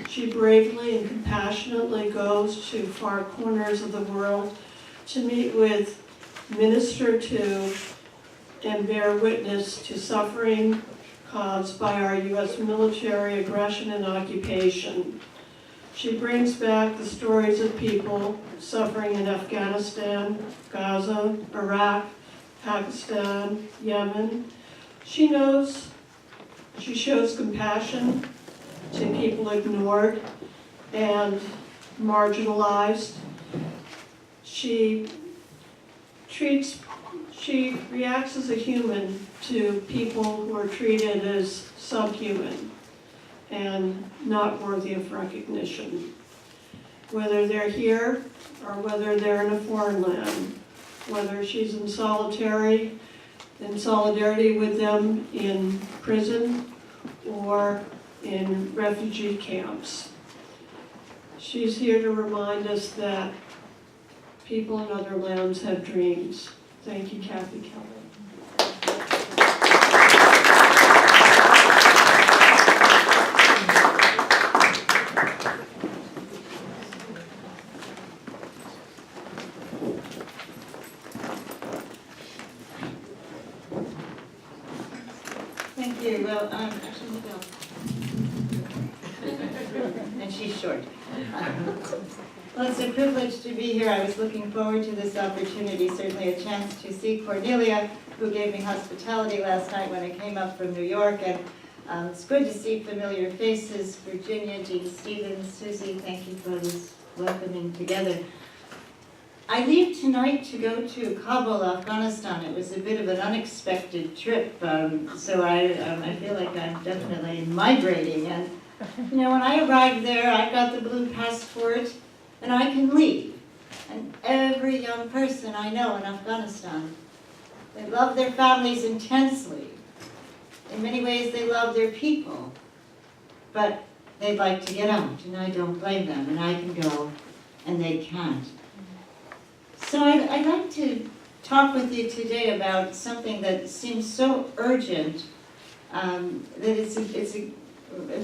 She bravely and compassionately goes to far corners of the world to meet with, minister to, and bear witness to suffering caused by our U.S. military aggression and occupation. She brings back the stories of people suffering in Afghanistan, Gaza, Iraq, Pakistan, Yemen. She shows compassion to people ignored and marginalized. She reacts as a human to people who are treated as subhuman and not worthy of recognition, whether they're here or whether they're in a foreign land, whether she's in solidarity with them in prison or in refugee camps. She's here to remind us that people in other lands have dreams. Thank you, Kathy Kelly. Thank you. Well, actually, Miguel. And she's short. Well, it's a privilege to be here. I was looking forward to this opportunity, certainly a chance to see Cornelia, who gave me hospitality last night when I came up from New York. And it's good to see familiar faces. Virginia, Jean Stevens, Susie, thank you for this welcoming together. I leave tonight to go to Kabul, Afghanistan. It was a bit of an unexpected trip, so I feel like I'm definitely migrating. And you know, when I arrived there, I got the blue passport, and I can leave. And every young person I know in Afghanistan, they love their families intensely. In many ways, they love their people, but they'd like to get out, and I don't blame them, and I can go, and they can't. So I'd like to talk with you today about something that seems so urgent that it's a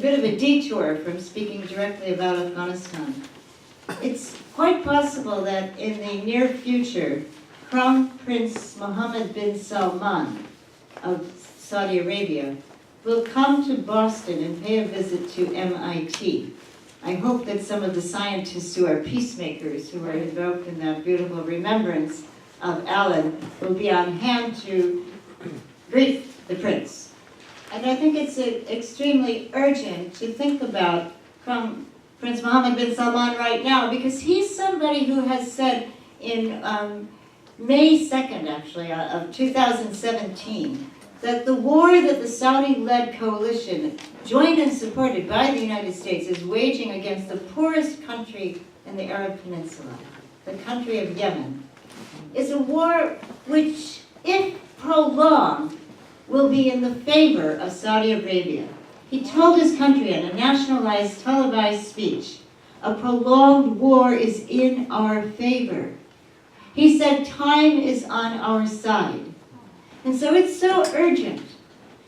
bit of a detour from speaking directly about Afghanistan. It's quite possible that in the near future, Crown Prince Mohammed bin Salman of Saudi Arabia will come to Boston and pay a visit to MIT. I hope that some of the scientists who are peacemakers, who are invoked in that beautiful remembrance of Alan, will be on hand to brief the prince. And I think it's extremely urgent to think about Prince Mohammed bin Salman right now, because he's somebody who has said in May 2nd, actually, of 2017, that the war that the Saudi-led coalition, joined and supported by the United States, is waging against the poorest country in the Arab Peninsula, the country of Yemen, is a war which, if prolonged, will be in the favor of Saudi Arabia. He told his country in a nationalized, televised speech, a prolonged war is in our favor. He said time is on our side. And so it's so urgent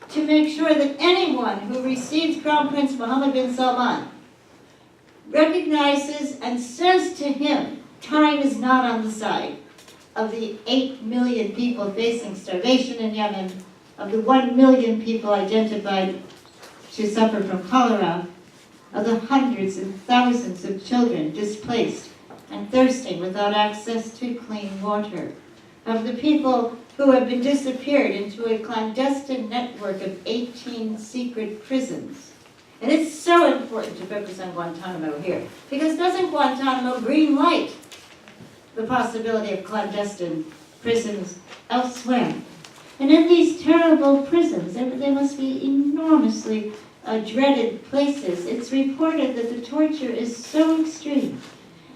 to make sure that anyone who receives Crown Prince Mohammed bin Salman recognizes and says to him, time is not on the side of the 8 million people facing starvation in Yemen, of the 1 million people identified to suffer from cholera, of the hundreds and thousands of children displaced and thirsting without access to clean water, of the people who have been disappeared into a clandestine network of 18 secret prisons. And it's so important to focus on Guantanamo here, because doesn't Guantanamo green light the possibility of clandestine prisons elsewhere? And in these terrible prisons, they must be enormously dreaded places. It's reported that the torture is so extreme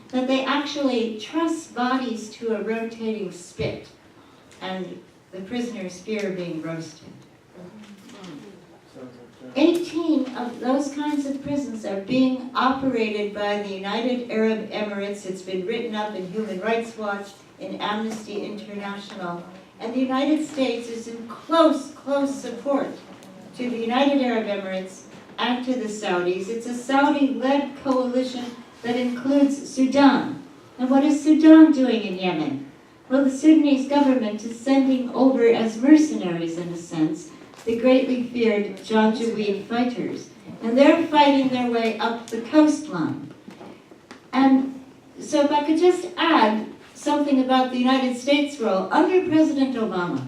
that they actually truss bodies to a rotating spit, and the prisoners fear being roasted. 18 of those kinds of prisons are being operated by the United Arab Emirates. It's been written up in Human Rights Watch, in Amnesty International, and the United States is in close support to the United Arab Emirates add to the Saudis. It's a Saudi-led coalition that includes Sudan. And what is Sudan doing in Yemen? Well, the Sudanese government is sending over as mercenaries, in a sense, the greatly feared Janjaweed fighters. And they're fighting their way up the coastline. And so if I could just add something about the United States' role under President Obama.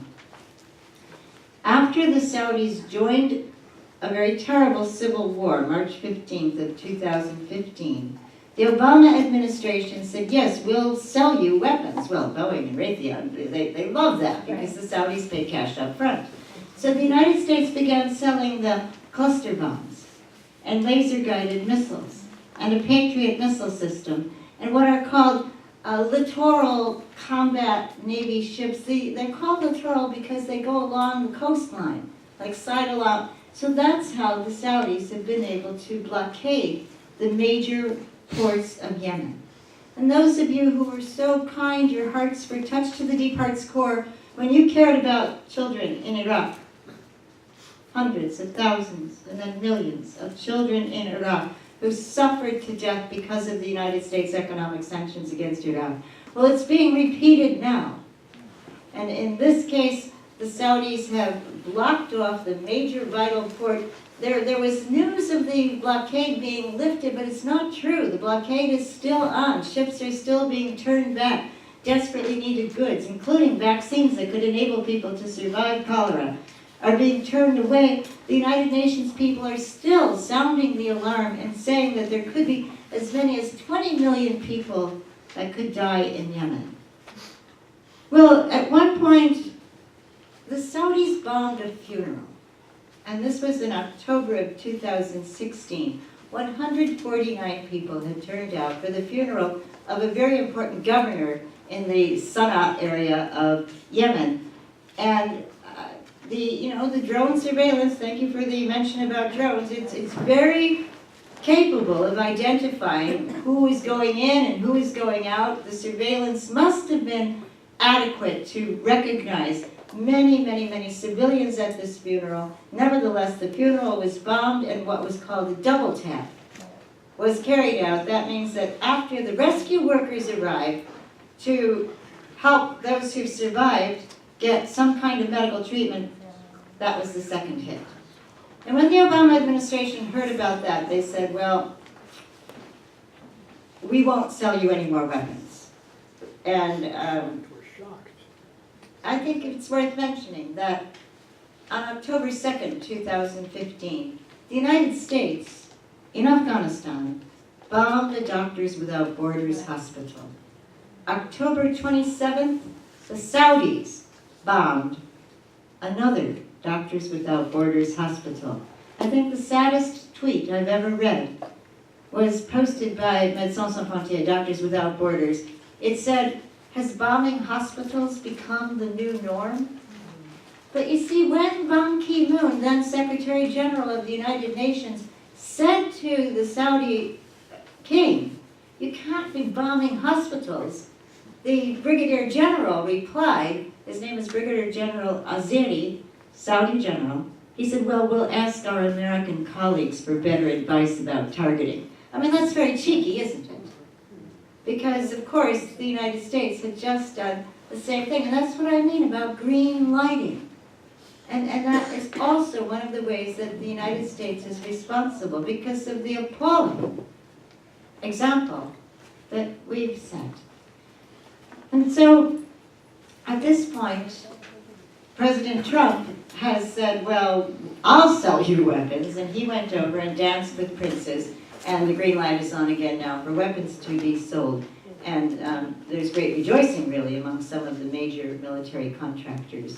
After the Saudis joined a very terrible civil war, March 15th of 2015, the Obama administration said, yes, we'll sell you weapons. Well, Boeing and Raytheon, they love that because the Saudis pay cash up front. So the United States began selling the cluster bombs and laser-guided missiles and a Patriot missile system and what are called littoral combat Navy ships. They're called littoral because they go along the coastline, like sidle out. So that's how the Saudis have been able to blockade the major ports of Yemen. And those of you who were so kind, your hearts were touched to the deep heart's core when you cared about children in Iraq. Hundreds of thousands and then millions of children in Iraq who suffered to death because of the United States' economic sanctions against Iraq. Well, it's being repeated now. And in this case, the Saudis have blocked off the major vital port. There was news of the blockade being lifted, but it's not true. The blockade is still on. Ships are still being turned back. Desperately needed goods, including vaccines that could enable people to survive cholera, are being turned away. The United Nations people are still sounding the alarm and saying that there could be as many as 20 million people that could die in Yemen. Well, at one point, the Saudis bombed a funeral, and this was in October of 2016. 149 people had turned out for the funeral of a very important governor in the Sana'a area of Yemen. And the drone surveillance, thank you for the mention about drones, it's very capable of identifying who is going in and who is going out. The surveillance must have been adequate to recognize many, many, many civilians at this funeral. Nevertheless, the funeral was bombed and what was called a double tap was carried out. That means that after the rescue workers arrived to help those who survived get some kind of medical treatment, that was the second hit. And when the Obama administration heard about that, they said, well, we won't sell you any more weapons. And I think it's worth mentioning that on October 2nd, 2015, the United States in Afghanistan bombed the Doctors Without Borders hospital. October 27th, the Saudis bombed another Doctors Without Borders hospital. I think the saddest tweet I've ever read was posted by Médecins Sans Frontières, Doctors Without Borders. It said, has bombing hospitals become the new norm? But you see, when Ban Ki-moon, then Secretary General of the United Nations, said to the Saudi king, you can't be bombing hospitals, the Brigadier General replied, his name is Brigadier General Azeri, Saudi general, he said, well, we'll ask our American colleagues for better advice about targeting. I mean, that's very cheeky, isn't it? Because, of course, the United States had just done the same thing. And that's what I mean about green lighting. And that is also one of the ways that the United States is responsible because of the appalling example that we've set. And so, at this point, President Trump has said, well, I'll sell you weapons. And he went over and danced with princes. And the green light is on again now for weapons to be sold. And there's great rejoicing, really, among some of the major military contractors.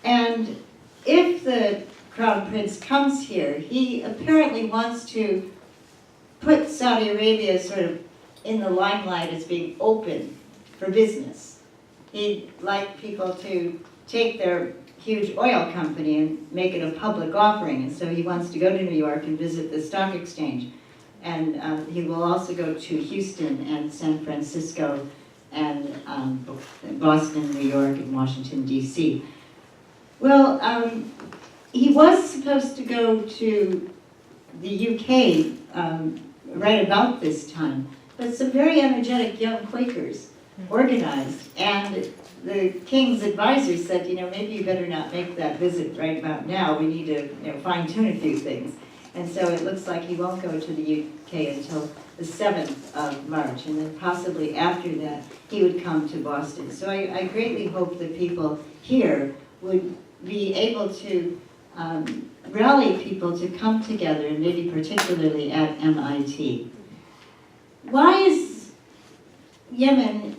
And if the Crown Prince comes here, he apparently wants to put Saudi Arabia sort of in the limelight as being open for business. He'd like people to take their huge oil company and make it a public offering. And so he wants to go to New York and visit the stock exchange. And he will also go to Houston and San Francisco and Boston, New York, and Washington, D.C. Well, he was supposed to go to the UK right about this time, but some very energetic young Quakers organized, and the king's advisors said, maybe you better not make that visit right about now. We need to fine-tune a few things. And so it looks like he won't go to the UK until the 7th of March, and then possibly after that he would come to Boston. So I greatly hope that people here would be able to rally people to come together, and maybe particularly at MIT. Why is Yemen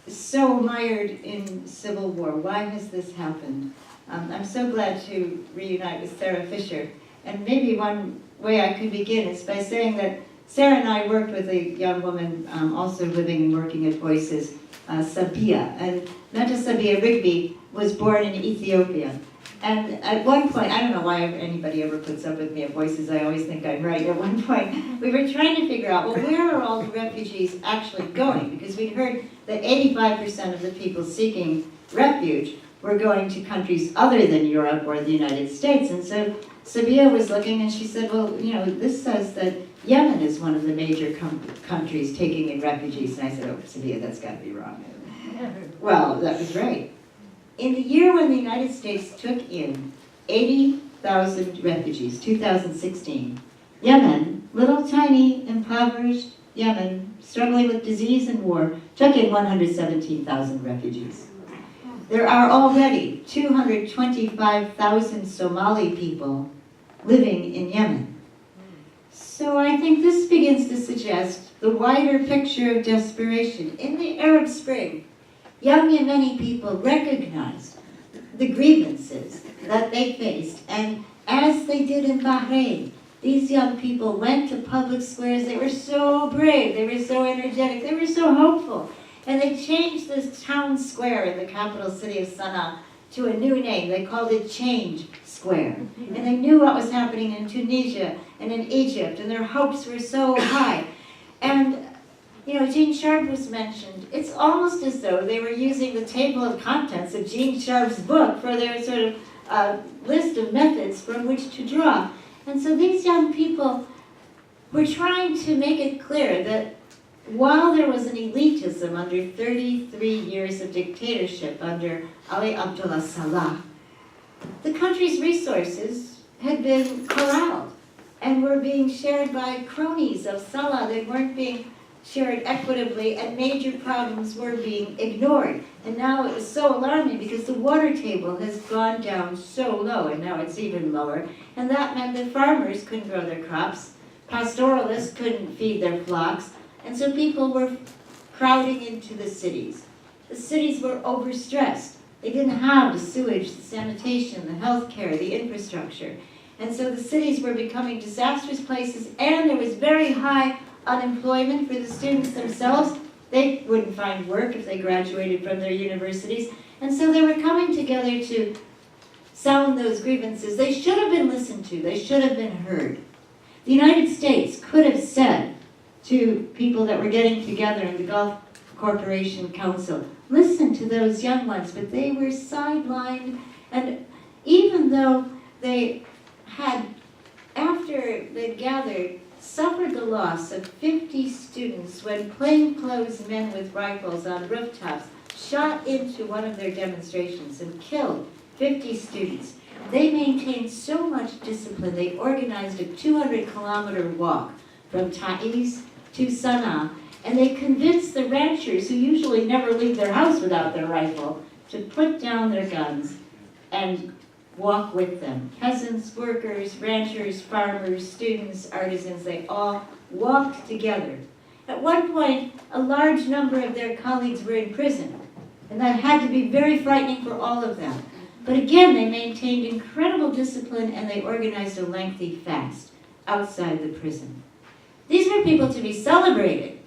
so mired in civil war? Why has this happened? I'm so glad to reunite with Sarah Fisher. And maybe one way I could begin is by saying that Sarah and I worked with a young woman also living and working at Voices, Sabia. And Meta Sabia Rigby was born in Ethiopia. And at one point, I don't know why anybody ever puts up with me at Voices, I always think I'm right. At one point, we were trying to figure out, well, where are all the refugees actually going? Because we'd heard that 85% of the people seeking refuge were going to countries other than Europe or the United States. And so Sabia was looking and she said, well, this says that Yemen is one of the major countries taking in refugees. And I said, oh, Sabia, that's got to be wrong. Well, that was right. In the year when the United States took in 80,000 refugees, 2016, Yemen, little tiny impoverished Yemen, struggling with disease and war, took in 117,000 refugees. There are already 225,000 Somali people living in Yemen. So I think this begins to suggest the wider picture of desperation. In the Arab Spring, young Yemeni people recognized the grievances that they faced, and as they did in Bahrain, these young people went to public squares. They were so brave, they were so energetic, they were so hopeful. And they changed this town square in the capital city of Sana'a to a new name. They called it Change Square. And they knew what was happening in Tunisia and in Egypt, and their hopes were so high. And Gene Sharp was mentioned. It's almost as though they were using the table of contents of Gene Sharp's book for their sort of list of methods from which to draw. And so these young people were trying to make it clear that while there was an elitism under 33 years of dictatorship under Ali Abdullah Saleh, the country's resources had been corralled and were being shared by cronies of Saleh. They weren't being shared equitably, and major problems were being ignored. And now it was so alarming because the water table has gone down so low, and now it's even lower. And that meant that farmers couldn't grow their crops, pastoralists couldn't feed their flocks, and so people were crowding into the cities. The cities were overstressed. They didn't have the sewage, the sanitation, the health care, the infrastructure. And so the cities were becoming disastrous places, and there was very high unemployment for the students themselves. They wouldn't find work if they graduated from their universities. And so they were coming together to sound those grievances. They should have been listened to. They should have been heard. The United States could have said to people that were getting together in the Gulf Corporation Council, listen to those young ones, but they were sidelined. And even though they had, after they gathered, suffered the loss of 50 students when plainclothes men with rifles on rooftops shot into one of their demonstrations and killed 50 students. They maintained so much discipline, they organized a 200-kilometer walk from Taiz to Sana'a, and they convinced the ranchers, who usually never leave their house without their rifle, to put down their guns and walk with them. Peasants, workers, ranchers, farmers, students, artisans, they all walked together. At one point, a large number of their colleagues were in prison, and that had to be very frightening for all of them. But again, they maintained incredible discipline, and they organized a lengthy fast outside the prison. These were people to be celebrated,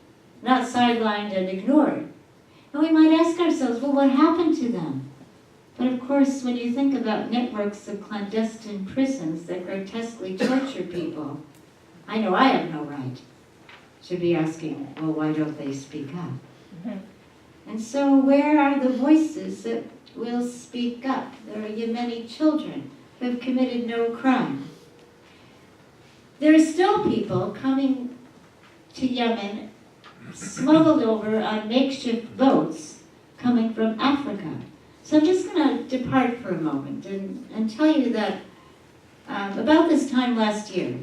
not sidelined and ignored. And we might ask ourselves, well, what happened to them? But of course, when you think about networks of clandestine prisons that grotesquely torture people, I know I have no right to be asking, well, why don't they speak up? Mm-hmm. And so where are the voices that will speak up? There are Yemeni children who have committed no crime. There are still people coming to Yemen, smuggled over on makeshift boats coming from Africa. So I'm just going to depart for a moment and tell you that about this time last year,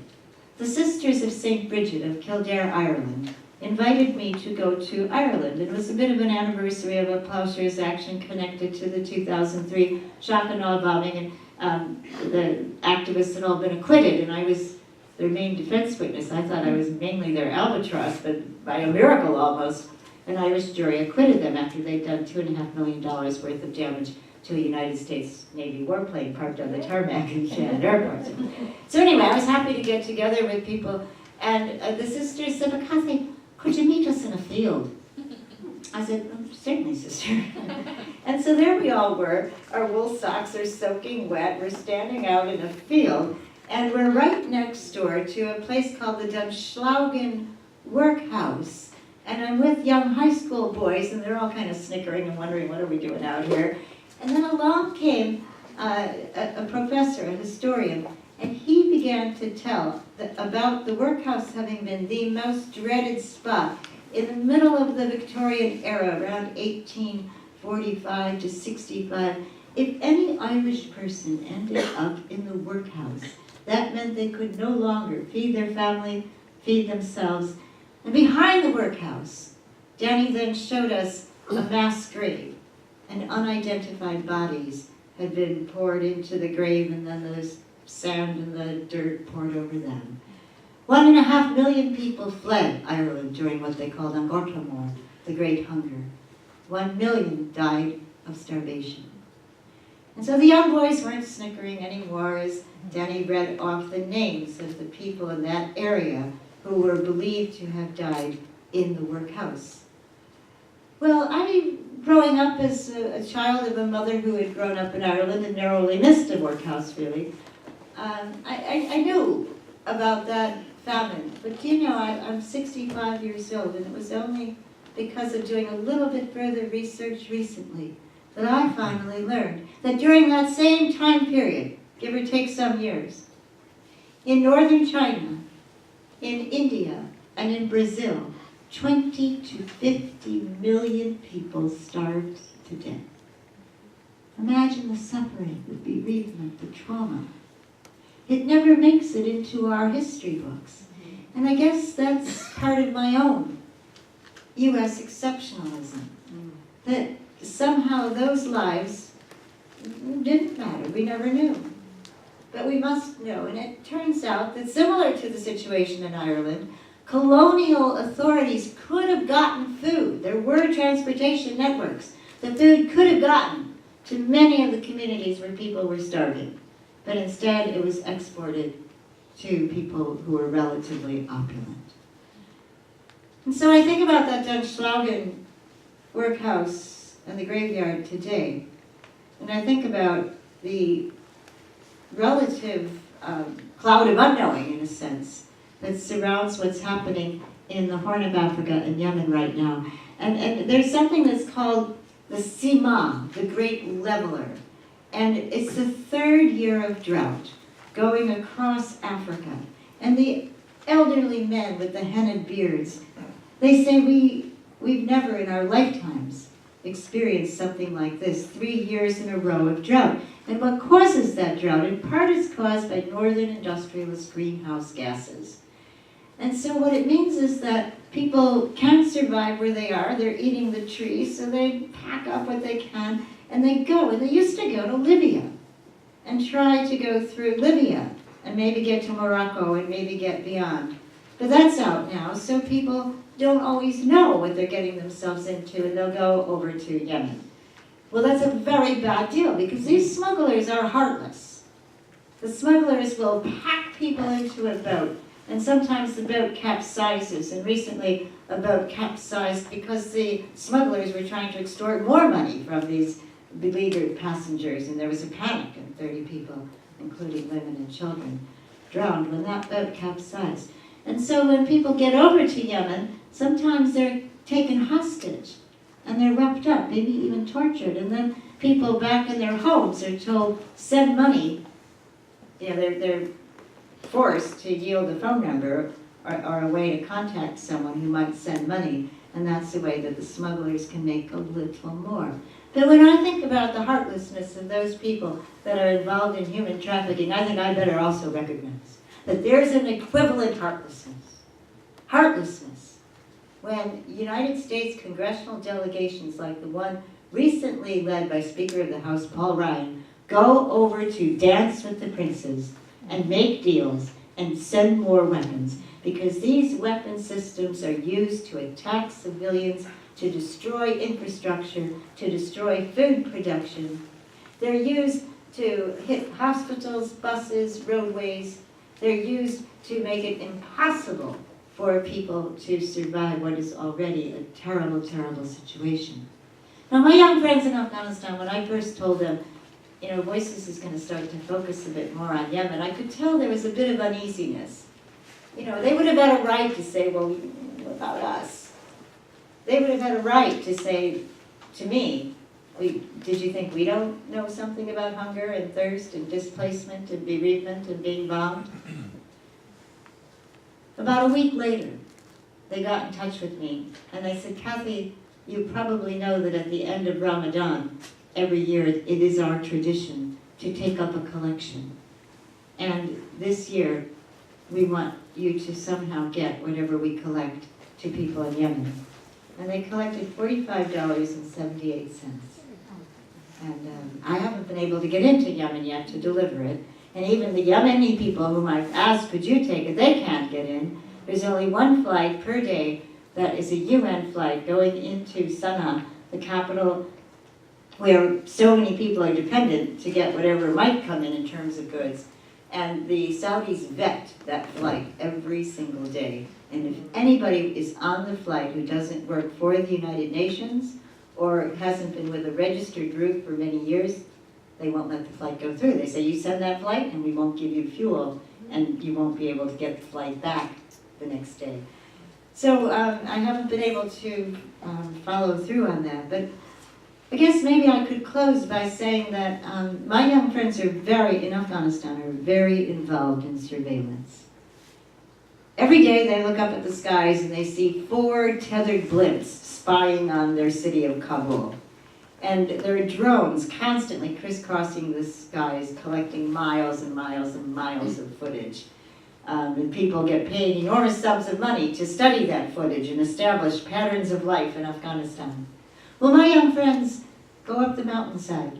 the Sisters of St. Bridget of Kildare, Ireland, invited me to go to Ireland. It was a bit of an anniversary of a Plowshares Action connected to the 2003 shock and awe bombing, and the activists had all been acquitted, and I was their main defense witness. I thought I was mainly their albatross, but by a miracle almost, an Irish jury acquitted them after they'd done $2.5 million worth of damage to a United States Navy warplane parked on the tarmac in Shannon Airport. So anyway, I was happy to get together with people, and the sisters said, "But Kathy, could you meet us in a field?" I said, "Certainly, sister." And so there we all were. Our wool socks are soaking wet. We're standing out in a field, and we're right next door to a place called the Dunschlagen Workhouse. And I'm with young high school boys, and they're all kind of snickering and wondering, what are we doing out here? And then along came a professor, a historian, and he began to tell about the workhouse having been the most dreaded spot in the middle of the Victorian era, around 1845 to 65. If any Irish person ended up in the workhouse, that meant they could no longer feed their family, feed themselves. And behind the workhouse, Danny then showed us a mass grave, and unidentified bodies had been poured into the grave, and then the sand and the dirt poured over them. 1.5 million people fled Ireland during what they called An Gortamor, the Great Hunger. 1 million died of starvation. And so the young boys weren't snickering anymore as Danny read off the names of the people in that area who were believed to have died in the workhouse. Well, growing up as a child of a mother who had grown up in Ireland and narrowly missed a workhouse, really, I knew about that famine. But do you know, I'm 65 years old, and it was only because of doing a little bit further research recently that I finally learned that during that same time period, give or take some years, in northern China, in India, and in Brazil, 20 to 50 million people starved to death. Imagine the suffering, the bereavement, the trauma. It never makes it into our history books. And I guess that's part of my own U.S. exceptionalism, that somehow those lives didn't matter. We never knew. But we must know, and it turns out that similar to the situation in Ireland, colonial authorities could have gotten food. There were transportation networks. The food could have gotten to many of the communities where people were starving. But instead, it was exported to people who were relatively opulent. And so I think about that Dunschlagen workhouse and the graveyard today. And I think about the relative cloud of unknowing, in a sense, that surrounds what's happening in the Horn of Africa and Yemen right now. And there's something that's called the Sima, the Great Leveler. And it's the 3rd year of drought going across Africa. And the elderly men with the hennaed beards, they say we've never in our lifetimes experienced something like this, 3 years in a row of drought. And what causes that drought, in part, is caused by northern industrialist greenhouse gases. And so what it means is that people can't survive where they are. They're eating the trees, so they pack up what they can, and they go. And they used to go to Libya and try to go through Libya and maybe get to Morocco and maybe get beyond. But that's out now, so people don't always know what they're getting themselves into, and they'll go over to Yemen. Well, that's a very bad deal, because these smugglers are heartless. The smugglers will pack people into a boat, and sometimes the boat capsizes, and recently a boat capsized because the smugglers were trying to extort more money from these beleaguered passengers, and there was a panic, and 30 people, including women and children, drowned when that boat capsized. And so when people get over to Yemen, sometimes they're taken hostage, and they're wrapped up, maybe even tortured, and then people back in their homes are told, send money they're forced to yield a phone number or a way to contact someone who might send money, and that's the way that the smugglers can make a little more. But when I think about the heartlessness of those people that are involved in human trafficking, I think I better also recognize that there's an equivalent heartlessness. Heartlessness. When United States congressional delegations like the one recently led by Speaker of the House Paul Ryan go over to dance with the princes and make deals and send more weapons, because these weapon systems are used to attack civilians, to destroy infrastructure, to destroy food production. They're used to hit hospitals, buses, roadways. They're used to make it impossible for people to survive what is already a terrible, terrible situation. Now, my young friends in Afghanistan, when I first told them, Voices is going to start to focus a bit more on Yemen, I could tell there was a bit of uneasiness. They would have had a right to say, well, what about us? They would have had a right to say to me, did you think we don't know something about hunger and thirst and displacement and bereavement and being bombed? About a week later, they got in touch with me, and they said, Kathy, you probably know that at the end of Ramadan, every year it is our tradition to take up a collection. And this year, we want you to somehow get whatever we collect to people in Yemen. And they collected $45.78. And I haven't been able to get into Yemen yet to deliver it. And even the Yemeni people whom I've asked, could you take it, they can't get in. There's only one flight per day that is a UN flight going into Sana'a, the capital where so many people are dependent to get whatever might come in terms of goods. And the Saudis vet that flight every single day. And if anybody is on the flight who doesn't work for the United Nations or hasn't been with a registered group for many years, they won't let the flight go through. They say, you send that flight and we won't give you fuel, and you won't be able to get the flight back the next day. So I haven't been able to follow through on that. But I guess maybe I could close by saying that my young friends in Afghanistan are very involved in surveillance. Every day they look up at the skies and they see 4 tethered blimps spying on their city of Kabul. And there are drones constantly crisscrossing the skies, collecting miles and miles and miles of footage. And people get paid enormous sums of money to study that footage and establish patterns of life in Afghanistan. Well, my young friends go up the mountainside,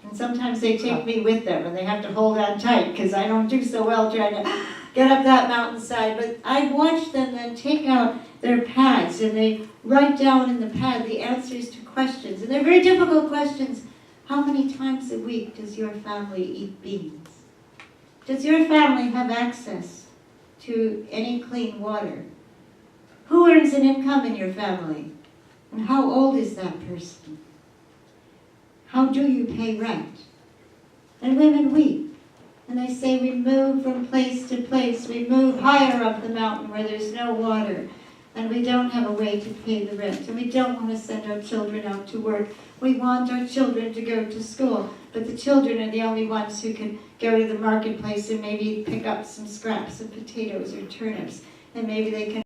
and sometimes they take me with them, and they have to hold on tight because I don't do so well trying to get up that mountainside. But I watch them then take out their pads, and they write down in the pad the answers to questions, and they're very difficult questions. How many times a week does your family eat beans? Does your family have access to any clean water? Who earns an income in your family? And how old is that person? How do you pay rent? And women weep. And they say, we move from place to place. We move higher up the mountain where there's no water. And we don't have a way to pay the rent. And we don't want to send our children out to work. We want our children to go to school. But the children are the only ones who can go to the marketplace and maybe pick up some scraps of potatoes or turnips. And maybe they can